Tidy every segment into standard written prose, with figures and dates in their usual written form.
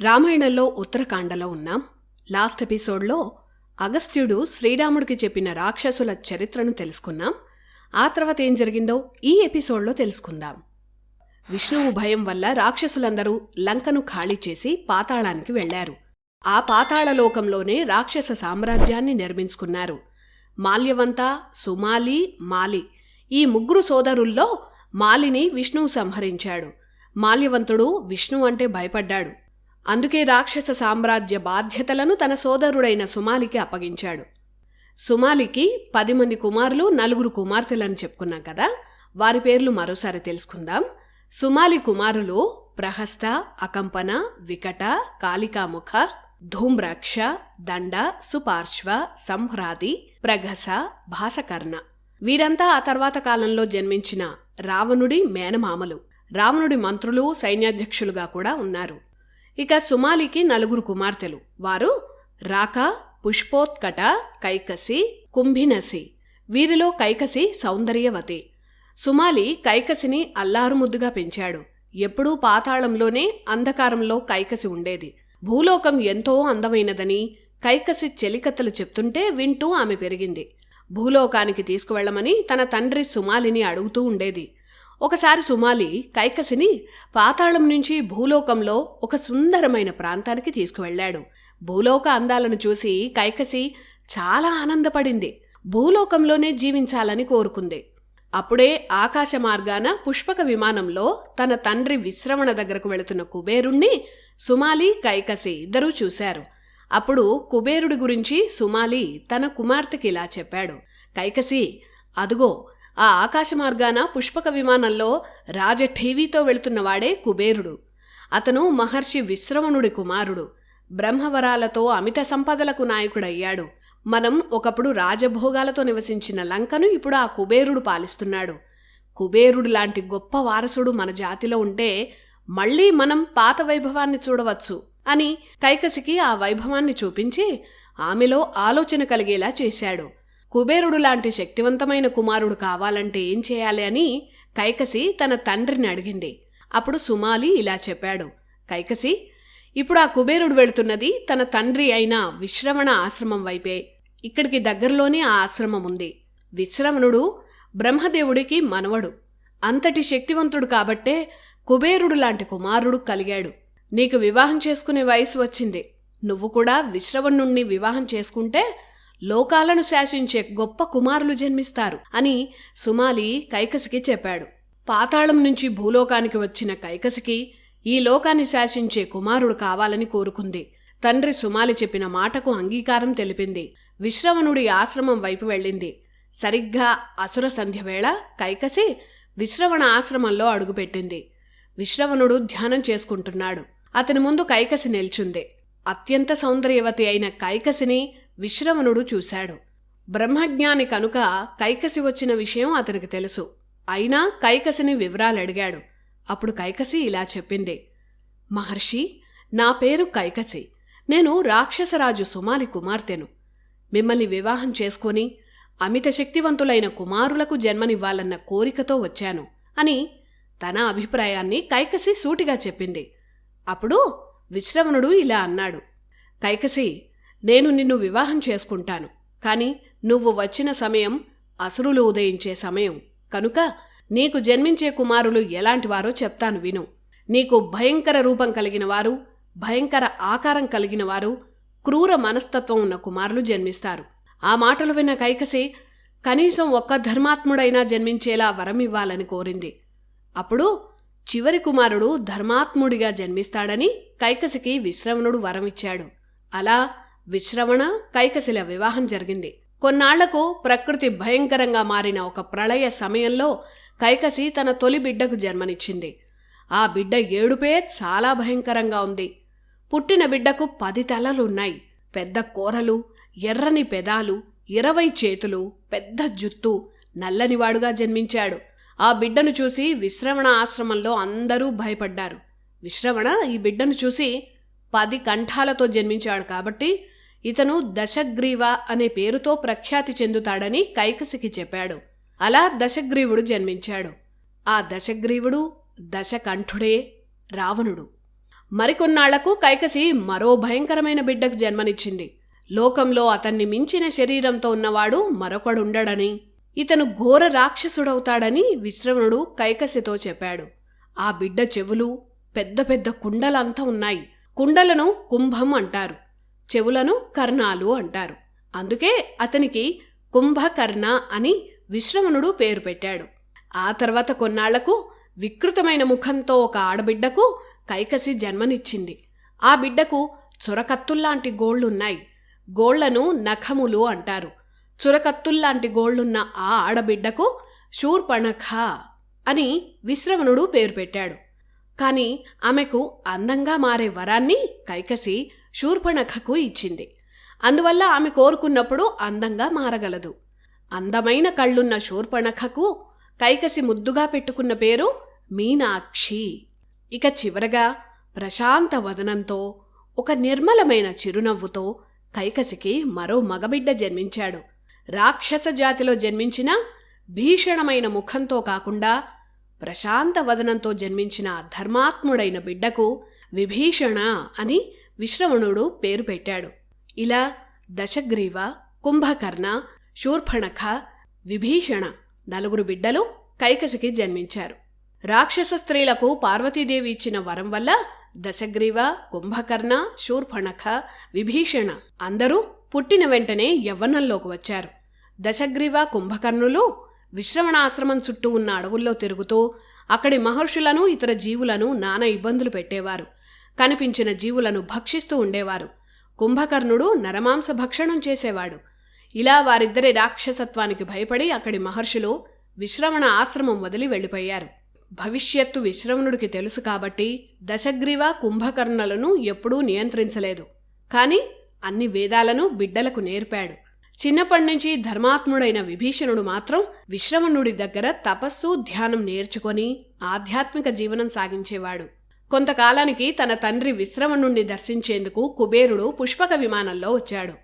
రామాయణంలో ఉత్తరకాండలో ఉన్నాం. లాస్ట్ ఎపిసోడ్లో అగస్త్యుడు శ్రీరాముడికి చెప్పిన రాక్షసుల చరిత్రను తెలుసుకున్నాం. ఆ తర్వాత ఏం జరిగిందో ఈ ఎపిసోడ్లో తెలుసుకుందాం. విష్ణువు భయం వల్ల రాక్షసులందరూ లంకను ఖాళీ చేసి పాతాళానికి వెళ్లారు. ఆ పాతాళలోకంలోనే రాక్షస సామ్రాజ్యాన్ని నిర్మించుకున్నారు. మాల్యవంత, సుమాలి, మాలి ఈ ముగ్గురు సోదరుల్లో మాలిని విష్ణువు సంహరించాడు. మాల్యవంతుడు విష్ణువు అంటే భయపడ్డాడు. అందుకే రాక్షస సామ్రాజ్య బాధ్యతలను తన సోదరుడైన సుమాలికి అప్పగించాడు. సుమాలికి 10 మంది కుమారులు, 4 కుమార్తెలని చెప్పుకున్నాం కదా. వారి పేర్లు మరోసారి తెలుసుకుందాం. సుమాలి కుమారులు ప్రహస్త, అకంపన, వికట, కాళికాముఖ, ధూమ్రాక్ష, దండ, సుపార్శ్వ, సంహ్రాది, ప్రఘస, భాసకర్ణ. వీరంతా ఆ తర్వాత కాలంలో జన్మించిన రావణుడి మేనమామలు. రావణుడి మంత్రులు, సైన్యాధ్యక్షులుగా కూడా ఉన్నారు. ఇక సుమాలికి 4 కుమార్తెలు. వారు రాక, పుష్పోత్కట, కైకసి, కుంభినసి. వీరిలో కైకసి సౌందర్యవతి. సుమాలి కైకసిని అల్లారుముద్దుగా పెంచాడు. ఎప్పుడూ పాతాళంలోనే అంధకారంలో కైకసి ఉండేది. భూలోకం ఎంతో అందమైనదని కైకసి చెలికత్తలు చెప్తుంటే వింటూ ఆమె పెరిగింది. భూలోకానికి తీసుకువెళ్లమని తన తండ్రి సుమాలిని అడుగుతూ ఉండేది. ఒకసారి సుమాలి కైకసిని పాతాళం నుంచి భూలోకంలో ఒక సుందరమైన ప్రాంతానికి తీసుకువెళ్లాడు. భూలోక అందాలను చూసి కైకసి చాలా ఆనందపడింది. భూలోకంలోనే జీవించాలని కోరుకుంది. అప్పుడే ఆకాశ మార్గాన పుష్పక విమానంలో తన తండ్రి విశ్రవణ దగ్గరకు వెళుతున్న కుబేరుణ్ణి సుమాలి, కైకసి ఇద్దరూ చూశారు. అప్పుడు కుబేరుడి గురించి సుమాలి తన కుమార్తెకి ఇలా చెప్పాడు. కైకసి, అదుగో ఆ ఆకాశ మార్గాన పుష్పక విమానంలో రాజఠీవీతో వెళుతున్నవాడే కుబేరుడు. అతను మహర్షి విశ్రవణుడి కుమారుడు. బ్రహ్మవరాలతో అమిత సంపదలకు నాయకుడయ్యాడు. మనం ఒకప్పుడు రాజభోగాలతో నివసించిన లంకను ఇప్పుడు ఆ కుబేరుడు పాలిస్తున్నాడు. కుబేరుడు లాంటి గొప్ప వారసుడు మన జాతిలో ఉంటే మళ్లీ మనం పాత వైభవాన్ని చూడవచ్చు అని కైకసికి ఆ వైభవాన్ని చూపించి ఆమెలో ఆలోచన కలిగేలా చేశాడు. కుబేరుడు లాంటి శక్తివంతమైన కుమారుడు కావాలంటే ఏం చేయాలి అని కైకసి తన తండ్రిని అడిగింది. అప్పుడు సుమాలి ఇలా చెప్పాడు. కైకసి, ఇప్పుడు ఆ కుబేరుడు వెళుతున్నది తన తండ్రి అయిన విశ్రవణ ఆశ్రమం వైపే. ఇక్కడికి దగ్గరలోనే ఆ ఆశ్రమం ఉంది. విశ్రవణుడు బ్రహ్మదేవుడికి మనవడు. అంతటి శక్తివంతుడు కాబట్టే కుబేరుడు లాంటి కుమారుడు కలిగాడు. నీకు వివాహం చేసుకునే వయసు వచ్చింది. నువ్వు కూడా విశ్రవణుణ్ణి వివాహం చేసుకుంటే లోకాలను శాసించే గొప్ప కుమారులు జన్మిస్తారు అని సుమాలి కైకసికి చెప్పాడు. పాతాళం నుంచి భూలోకానికి వచ్చిన కైకసికి ఈ లోకాన్ని శాసించే కుమారుడు కావాలని కోరుకుంది. తండ్రి సుమాలి చెప్పిన మాటకు అంగీకారం తెలిపింది. విశ్రవణుడి ఆశ్రమం వైపు వెళ్ళింది. సరిగ్గా అసుర సంధ్య వేళ కైకసి విశ్రవణ ఆశ్రమంలో అడుగుపెట్టింది. విశ్రవణుడు ధ్యానం చేసుకుంటున్నాడు. అతని ముందు కైకసి నిల్చుంది. అత్యంత సౌందర్యవతి అయిన కైకసిని విశ్రవణుడు చూశాడు. బ్రహ్మజ్ఞాని కనుక కైకసి వచ్చిన విషయం అతనికి తెలుసు. అయినా కైకసిని వివరాలడిగాడు. అప్పుడు కైకసి ఇలా చెప్పింది. మహర్షి, నా పేరు కైకసి. నేను రాక్షసరాజు సుమాలి కుమార్తెను. మిమ్మల్ని వివాహం చేసుకొని అమిత శక్తివంతులైన కుమారులకు జన్మనివ్వాలన్న కోరికతో వచ్చాను అని తన అభిప్రాయాన్ని కైకసి సూటిగా చెప్పింది. అప్పుడు విశ్రవణుడు ఇలా అన్నాడు. కైకసి, నేను నిన్ను వివాహం చేసుకుంటాను. కాని నువ్వు వచ్చిన సమయం అసురులు ఉదయించే సమయం కనుక నీకు జన్మించే కుమారులు ఎలాంటివారో చెప్తాను విను. నీకు భయంకర రూపం కలిగినవారు, భయంకర ఆకారం కలిగినవారు, క్రూర మనస్తత్వం ఉన్న కుమారులు జన్మిస్తారు. ఆ మాటలు విన్న కైకసి కనీసం ఒక్క ధర్మాత్ముడైనా జన్మించేలా వరం ఇవ్వాలని కోరింది. అప్పుడు చివరి కుమారుడు ధర్మాత్ముడిగా జన్మిస్తాడని కైకసికి విశ్రవణుడు వరమిచ్చాడు. అలా విశ్రవణ, కైకసిల వివాహం జరిగింది. కొన్నాళ్లకు ప్రకృతి భయంకరంగా మారిన ఒక ప్రళయ సమయంలో కైకసి తన తొలి బిడ్డకు జన్మనిచ్చింది. ఆ బిడ్డ ఏడుపే చాలా భయంకరంగా ఉంది. పుట్టిన బిడ్డకు 10 తలలున్నాయి. పెద్ద కోరలు, ఎర్రని పెదాలు, 20 చేతులు, పెద్ద జుత్తు, నల్లనివాడుగా జన్మించాడు. ఆ బిడ్డను చూసి విశ్రవణ ఆశ్రమంలో అందరూ భయపడ్డారు. విశ్రవణ ఈ బిడ్డను చూసి 10 కంఠాలతో జన్మించాడు కాబట్టి ఇతను దశగ్రీవ అనే పేరుతో ప్రఖ్యాతి చెందుతాడని కైకసికి చెప్పాడు. అలా దశగ్రీవుడు జన్మించాడు. ఆ దశగ్రీవుడు, దశకంఠుడే రావణుడు. మరికొన్నాళ్లకు కైకసి మరో భయంకరమైన బిడ్డకు జన్మనిచ్చింది. లోకంలో అతన్ని మించిన శరీరంతో ఉన్నవాడు మరొకడుండడని, ఇతను ఘోర రాక్షసుడవుతాడని విశ్రవణుడు కైకసితో చెప్పాడు. ఆ బిడ్డ చెవులు పెద్ద పెద్ద కుండలంతా ఉన్నాయి. కుండలను కుంభం అంటారు, చెవులను కర్ణాలు అంటారు. అందుకే అతనికి కుంభకర్ణ అని విశ్రవణుడు పేరు పెట్టాడు. ఆ తర్వాత కొన్నాళ్లకు వికృతమైన ముఖంతో ఒక ఆడబిడ్డకు కైకసి జన్మనిచ్చింది. ఆ బిడ్డకు చురకత్తుల్లాంటి గోళ్లున్నాయి. గోళ్లను నఖములు అంటారు. చురకత్తుల్లాంటి గోళ్లున్న ఆ ఆడబిడ్డకు శూర్పణఖ అని విశ్రవణుడు పేరు పెట్టాడు. కాని ఆమెకు అందంగా మారే వరాన్ని కైకసి శూర్పణఖకు ఇచ్చింది. అందువల్ల ఆమె కోరుకున్నప్పుడు అందంగా మారగలదు. అందమైన కళ్ళున్న శూర్పణఖకు కైకసి ముద్దుగా పెట్టుకున్న పేరు మీనాక్షి. ఇక చివరగా ప్రశాంత వదనంతో ఒక నిర్మలమైన చిరునవ్వుతో కైకసికి మరో మగబిడ్డ జన్మించాడు. రాక్షస జాతిలో జన్మించిన భీషణమైన ముఖంతో కాకుండా ప్రశాంత వదనంతో జన్మించిన ధర్మాత్ముడైన బిడ్డకు విభీషణ అని విశ్రవణుడు పేరు పెట్టాడు. ఇలా దశగ్రీవ, కుంభకర్ణ, శూర్పణఖ, విభీషణ 4 బిడ్డలు కైకసికి జన్మించారు. రాక్షస స్త్రీలకు పార్వతీదేవి ఇచ్చిన వరం వల్ల దశగ్రీవ, కుంభకర్ణ, శూర్పణఖ, విభీషణ అందరూ పుట్టిన వెంటనే యవ్వనంలోకి వచ్చారు. దశగ్రీవ, కుంభకర్ణులు విశ్రవణాశ్రమం చుట్టూ ఉన్న అడవుల్లో తిరుగుతూ అక్కడి మహర్షులను, ఇతర జీవులను నానా ఇబ్బందులు పెట్టేవారు. కనిపించిన జీవులను భక్షిస్తూ ఉండేవారు. కుంభకర్ణుడు నరమాంస భక్షణం చేసేవాడు. ఇలా వారిద్దరి రాక్షసత్వానికి భయపడి అక్కడి మహర్షులు విశ్రవణ ఆశ్రమం వదిలి వెళ్ళిపోయారు. భవిష్యత్తు విశ్రవణుడికి తెలుసు కాబట్టి దశగ్రీవ, కుంభకర్ణులను ఎప్పుడూ నియంత్రించలేదు. కాని అన్ని వేదాలను బిడ్డలకు నేర్పాడు. చిన్నప్పటినుంచి ధర్మాత్ముడైన విభీషణుడు మాత్రం విశ్రవణుడి దగ్గర తపస్సు, ధ్యానం నేర్చుకొని ఆధ్యాత్మిక జీవనం సాగించేవాడు. కొంతకాలానికి తన తండ్రి విశ్రవణుణ్ణి దర్శించేందుకు కుబేరుడు పుష్పక విమానంలో వచ్చాడు.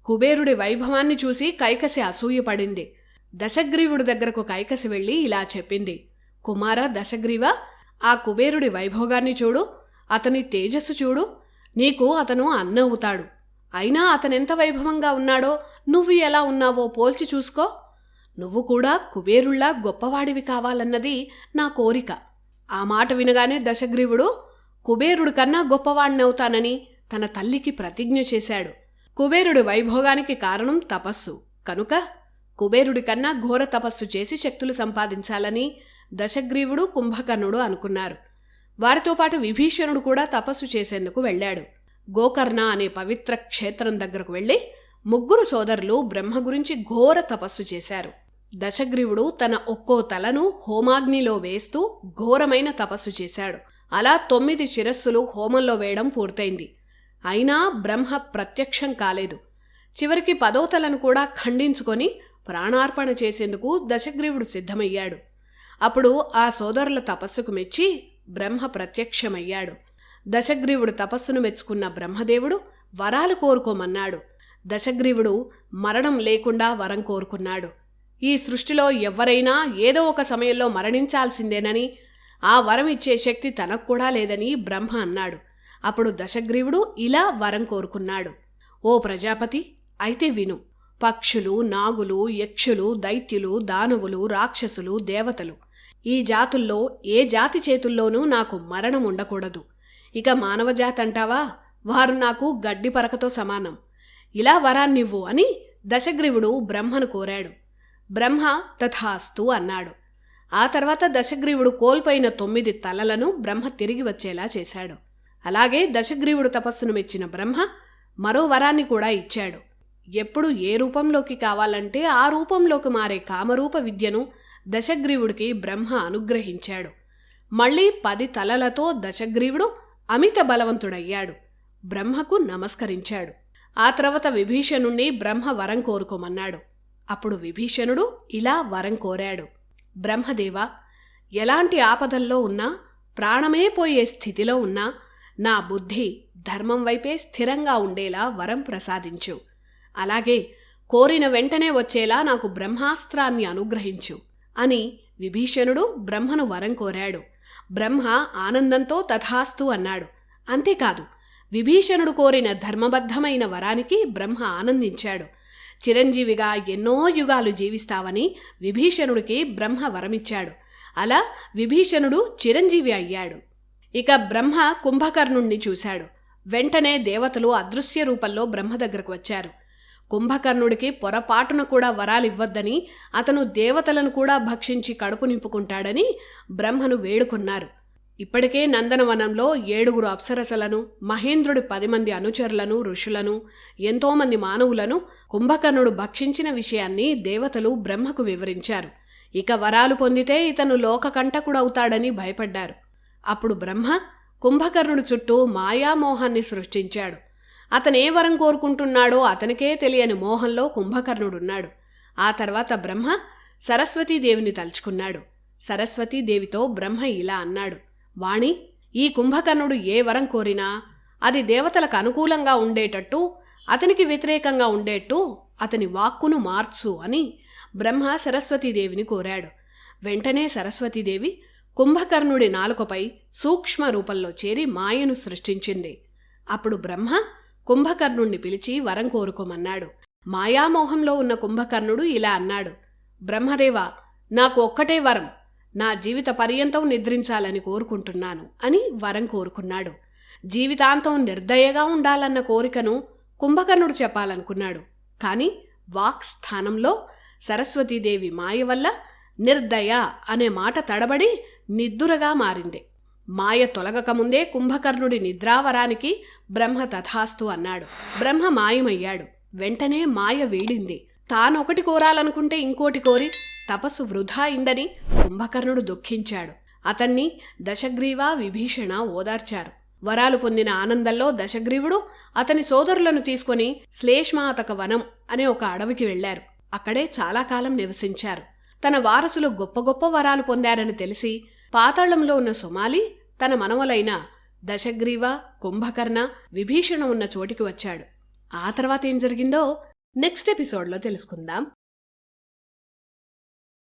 కుబేరుడి వైభవాన్ని చూసి కైకసి అసూయపడింది. దశగ్రీవుడి దగ్గరకు కైకసి వెళ్ళి ఇలా చెప్పింది: కుమార దశగ్రీవ, ఆ కుబేరుడి వైభోగాన్ని చూడు, అతని తేజస్సు చూడు. నీకు అతను అన్న అవుతాడు. అయినా అతనెంత వైభవంగా ఉన్నాడో నువ్వు ఎలా ఉన్నావో పోల్చి చూసుకో. నువ్వు కూడా కుబేరుళ్లా గొప్పవాడివి కావాలన్నది నా కోరిక. ఆ మాట వినగానే దశగ్రీవుడు కుబేరుడి కన్నా గొప్పవాడినవుతానని తన తల్లికి ప్రతిజ్ఞ చేశాడు. కుబేరుడి వైభోగానికి కారణం తపస్సు కనుక కుబేరుడి కన్నా ఘోర తపస్సు చేసి శక్తులు సంపాదించాలని దశగ్రీవుడు, కుంభకర్ణుడు అనుకున్నారు. వారితో పాటు విభీషణుడు కూడా తపస్సు చేసేందుకు వెళ్ళాడు. గోకర్ణ అనే పవిత్ర క్షేత్రం దగ్గరకు వెళ్ళి 3 సోదరులు బ్రహ్మ గురించి ఘోర తపస్సు చేశారు. దశగ్రీవుడు తన ఒక్కో తలను హోమాగ్నిలో వేస్తూ ఘోరమైన తపస్సు చేశాడు. అలా 9 శిరస్సులు హోమంలో వేయడం పూర్తయింది. అయినా బ్రహ్మ ప్రత్యక్షం కాలేదు. చివరికి 10వ తలను కూడా ఖండించుకొని ప్రాణార్పణ చేసేందుకు దశగ్రీవుడు సిద్ధమయ్యాడు. అప్పుడు ఆ సోదరుల తపస్సుకు మెచ్చి బ్రహ్మ ప్రత్యక్షమయ్యాడు. దశగ్రీవుడు తపస్సును మెచ్చుకున్న బ్రహ్మదేవుడు వరాలు కోరుకోమన్నాడు. దశగ్రీవుడు మరణం లేకుండా వరం కోరుకున్నాడు. ఈ సృష్టిలో ఎవ్వరైనా ఏదో ఒక సమయంలో మరణించాల్సిందేనని, ఆ వరం ఇచ్చే శక్తి తనకు కూడా లేదని బ్రహ్మ అన్నాడు. అప్పుడు దశగ్రీవుడు ఇలా వరం కోరుకున్నాడు: ఓ ప్రజాపతి, అయితే విను. పక్షులు, నాగులు, యక్షులు, దైత్యులు, దానవులు, రాక్షసులు, దేవతలు ఈ జాతుల్లో ఏ జాతి చేతుల్లోనూ నాకు మరణం ఉండకూడదు. ఇక మానవజాతి అంటావా, వారు నాకు గడ్డి పరకతో సమానం. ఇలా వరాన్నివ్వు అని దశగ్రీవుడు బ్రహ్మను కోరాడు. బ్రహ్మ తథాస్తు అన్నాడు. ఆ తర్వాత దశగ్రీవుడు కోల్పోయిన 9 తలలను బ్రహ్మ తిరిగి వచ్చేలా చేశాడు. అలాగే దశగ్రీవుడు తపస్సును మెచ్చిన బ్రహ్మ మరో వరాన్ని కూడా ఇచ్చాడు. ఎప్పుడు ఏ రూపంలోకి కావాలంటే ఆ రూపంలోకి మారే కామరూప విద్యను దశగ్రీవుడికి బ్రహ్మ అనుగ్రహించాడు. మళ్లీ 10 తలలతో దశగ్రీవుడు అమిత బలవంతుడయ్యాడు. బ్రహ్మకు నమస్కరించాడు. ఆ తర్వాత విభీషణుణ్ణి బ్రహ్మ వరం కోరుకోమన్నాడు. అప్పుడు విభీషణుడు ఇలా వరం కోరాడు: బ్రహ్మదేవా, ఎలాంటి ఆపదల్లో ఉన్నా, ప్రాణమే పోయే స్థితిలో ఉన్నా నా బుద్ధి ధర్మం వైపే స్థిరంగా ఉండేలా వరం ప్రసాదించు. అలాగే కోరిన వెంటనే వచ్చేలా నాకు బ్రహ్మాస్త్రాన్ని అనుగ్రహించు అని విభీషణుడు బ్రహ్మను వరం కోరాడు. బ్రహ్మ ఆనందంతో తథాస్తు అన్నాడు. అంతేకాదు విభీషణుడు కోరిన ధర్మబద్ధమైన వరానికి బ్రహ్మ ఆనందించాడు. చిరంజీవిగా ఎన్నో యుగాలు జీవిస్తావని విభీషణుడికి బ్రహ్మ వరమిచ్చాడు. అలా విభీషణుడు చిరంజీవి అయ్యాడు. ఇక బ్రహ్మ కుంభకర్ణుణ్ణి చూశాడు. వెంటనే దేవతలు అదృశ్య రూపంలో బ్రహ్మ దగ్గరకు వచ్చారు. కుంభకర్ణుడికి పొరపాటున కూడా వరాలివ్వొద్దని, అతను దేవతలను కూడా భక్షించి కడుపు నింపుకుంటాడని బ్రహ్మను వేడుకున్నారు. ఇప్పటికే నందనవనంలో 7 అప్సరసలను, మహేంద్రుడి 10 మంది అనుచరులను, ఋషులను, ఎంతోమంది మానవులను కుంభకర్ణుడు భక్షించిన విషయాన్ని దేవతలు బ్రహ్మకు వివరించారు. ఇక వరాలు పొందితే ఇతను లోకకంటకుడవుతాడని భయపడ్డారు. అప్పుడు బ్రహ్మ కుంభకర్ణుడి చుట్టూ మాయామోహాన్ని సృష్టించాడు. అతనే వరం కోరుకుంటున్నాడో అతనికే తెలియని మోహంలో కుంభకర్ణుడున్నాడు. ఆ తర్వాత బ్రహ్మ సరస్వతీదేవిని తలుచుకున్నాడు. సరస్వతీదేవితో బ్రహ్మ ఇలా అన్నాడు: వాణి, ఈ కుంభకర్ణుడు ఏ వరం కోరినా అది దేవతలకు అనుకూలంగా ఉండేటట్టు, అతనికి వ్యతిరేకంగా ఉండేట్టు అతని వాక్కును మార్చు అని బ్రహ్మ సరస్వతీదేవిని కోరాడు. వెంటనే సరస్వతీదేవి కుంభకర్ణుడి నాలుకపై సూక్ష్మ రూపంలో చేరి మాయను సృష్టించింది. అప్పుడు బ్రహ్మ కుంభకర్ణుణ్ణి పిలిచి వరం కోరుకోమన్నాడు. మాయామోహంలో ఉన్న కుంభకర్ణుడు ఇలా అన్నాడు: బ్రహ్మదేవా, నాకు ఒక్కటే వరం, నా జీవిత పర్యంతం నిద్రించాలని కోరుకుంటున్నాను అని వరం కోరుకున్నాడు. జీవితాంతం నిర్దయగా ఉండాలన్న కోరికను కుంభకర్ణుడు చెప్పాలనుకున్నాడు. కాని వాక్ స్థానంలో సరస్వతీదేవి మాయ వల్ల నిర్దయ అనే మాట తడబడి నిద్దురగా మారింది. మాయ తొలగకముందే కుంభకర్ణుడి నిద్రావరానికి బ్రహ్మ తథాస్తు అన్నాడు. బ్రహ్మ మాయమయ్యాడు. వెంటనే మాయ వీడింది. తానొకటి కోరాలనుకుంటే ఇంకోటి కోరి తపస్సు వృధా అయిందని కుంభకర్ణుడు దుఃఖించాడు. అతన్ని దశగ్రీవ, విభీషణ ఓదార్చారు. వరాలు పొందిన ఆనందంలో దశగ్రీవుడు అతని సోదరులను తీసుకుని శ్లేష్మాతక వనం అనే ఒక అడవికి వెళ్లారు. అక్కడే చాలా కాలం నివసించారు. తన వారసులు గొప్ప గొప్ప వరాలు పొందారని తెలిసి పాతాళంలో ఉన్న సుమాలి తన మనవలైన దశగ్రీవ, కుంభకర్ణ, విభీషణ ఉన్న చోటికి వచ్చాడు. ఆ తర్వాత ఏం జరిగిందో నెక్స్ట్ ఎపిసోడ్లో తెలుసుకుందాం.